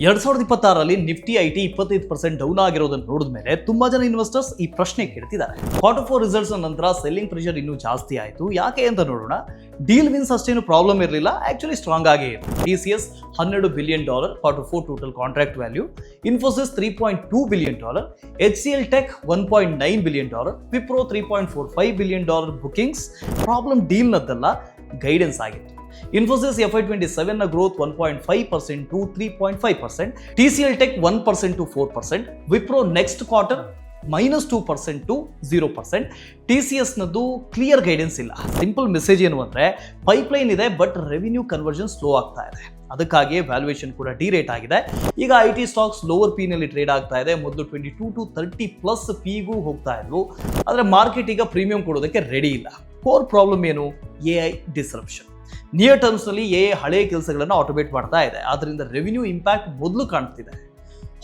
2026ರಲ್ಲಿ Nifty IT 25% down ಆಗಿರೋದನ್ನು ನೋಡಿದ ಮೇಲೆ ತುಂಬಾ ಜನ ಇನ್ವೆಸ್ಟರ್ಸ್ ಈ ಪ್ರಶ್ನೆ ಕೇಳ್ತಿದ್ದಾರೆ. Q4 ರಿಸಲ್ಟ್ಸ್ ನಂತರ ಸೆಲ್ಲಿಂಗ್ ಪ್ರೆಷರ್ ಇನ್ನೂ ಜಾಸ್ತಿ ಆಯಿತು. ಯಾಕೆ ಅಂತ ನೋಡೋಣ. ಡೀಲ್ ವಿನ್ಸ್ ಅಷ್ಟೇನು ಪ್ರಾಬ್ಲಮ್ ಇರಲಿಲ್ಲ, ಆಕ್ಚುಲಿ ಸ್ಟ್ರಾಂಗ್ ಆಗೇ ಇತ್ತು. TCS $100 billion Q4 total contract value, Infosys $3.2 billion, HCL tech $1.9 billion, Wipro $3.45 billion bookings. Problem deal ನದ್ದಲ್ಲ, ಗೈಡೆನ್ಸ್ ಆಗಿತ್ತು. ಇನ್ಫೋಸಿಸ್ FY27 ನ growth 1.5% to 3.5%, TCL tech 1% to 4%, Wipro next quarter -2% to 0%. TCS ನದ್ದು ಕ್ಲಿಯರ್ ಗೈಡೆನ್ಸ್ ಇಲ್ಲ. Simple message ಏನು ಅಂದರೆ, pipeline ಇದೆ ಬಟ್ ರೆವಿನ್ಯೂ ಕನ್ವರ್ಷನ್ ಸ್ಲೋ ಆಗ್ತಾ ಇದೆ. ಅದಕ್ಕಾಗಿ ವ್ಯಾಲ್ಯೂಯೇಷನ್ ಕೂಡ ಡಿರೇಟ್ ಆಗಿದೆ. ಈಗ IT ಸ್ಟಾಕ್ಸ್ ಲೋವರ್ ಪಿ ನಲ್ಲಿ ಟ್ರೇಡ್ ಆಗ್ತಾ ಇದೆ. ಮೊದಲು 22 to 30+ ಪಿಗೂ ಹೋಗ್ತಾ ಇದ್ರು, ಆದರೆ ಮಾರ್ಕೆಟ್ ಈಗ ಪ್ರೀಮಿಯಂ ಕೊಡೋದಕ್ಕೆ ರೆಡಿ ಇಲ್ಲ. ಕೋರ್ ಪ್ರಾಬ್ಲಮ್ ಏನು? AI disruption. ನಿಯರ್ ಟರ್ಮ್ಸ್ ನಲ್ಲಿ AI ಹಳೆಯ ಕೆಲಸಗಳನ್ನು ಆಟೋಮೇಟ್ ಮಾಡ್ತಾ ಇದೆ. ಆದ್ದರಿಂದ ರೆವಿನ್ಯೂ ಇಂಪ್ಯಾಕ್ಟ್ ಮೊದಲು ಕಾಣ್ತಿದೆ.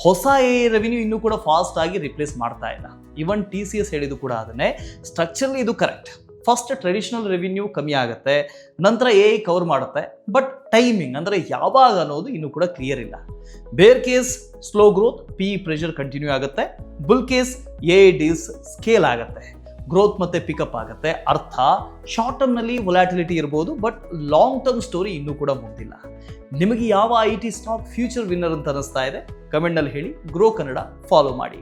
ಹೊಸ AI ರೆವಿನ್ಯೂ ಇನ್ನೂ ಕೂಡ ಫಾಸ್ಟ್ ಆಗಿ ರಿಪ್ಲೇಸ್ ಮಾಡ್ತಾ ಇಲ್ಲ. ಇವನ್ TCS ಹೇಳಿದ್ದು ಕೂಡ ಅದನ್ನೇ. ಸ್ಟ್ರಕ್ಚರ್ಲಿ ಇದು ಕರೆಕ್ಟ್. ಫಸ್ಟ್ ಟ್ರೆಡಿಷನಲ್ ರೆವಿನ್ಯೂ ಕಮ್ಮಿ ಆಗುತ್ತೆ, ನಂತರ AI ಕವರ್ ಮಾಡುತ್ತೆ. ಬಟ್ ಟೈಮಿಂಗ್ ಅಂದರೆ ಯಾವಾಗ ಅನ್ನೋದು ಇನ್ನೂ ಕೂಡ ಕ್ಲಿಯರ್ ಇಲ್ಲ. Bear case slow growth, PE pressure continue ಆಗುತ್ತೆ. Bull case AI deals scale ಆಗುತ್ತೆ, ಗ್ರೋತ್ ಮತ್ತೆ ಪಿಕಪ್ ಆಗುತ್ತೆ. ಅರ್ಥ, ಶಾರ್ಟ್ ಟರ್ಮ್ ನಲ್ಲಿ ವೊಲಾಟಿಲಿಟಿ ಇರಬಹುದು, ಬಟ್ ಲಾಂಗ್ ಟರ್ಮ್ ಸ್ಟೋರಿ ಇನ್ನೂ ಕೂಡ ಮುಗ್ದಿಲ್ಲ. ನಿಮಗೆ ಯಾವ IT ಸ್ಟಾಕ್ ಫ್ಯೂಚರ್ ವಿನ್ನರ್ ಅಂತ ಅನಿಸ್ತಾ ಇದೆ? ಕಮೆಂಟ್ ನಲ್ಲಿ ಹೇಳಿ. ಗ್ರೋ ಕನ್ನಡ ಫಾಲೋ ಮಾಡಿ.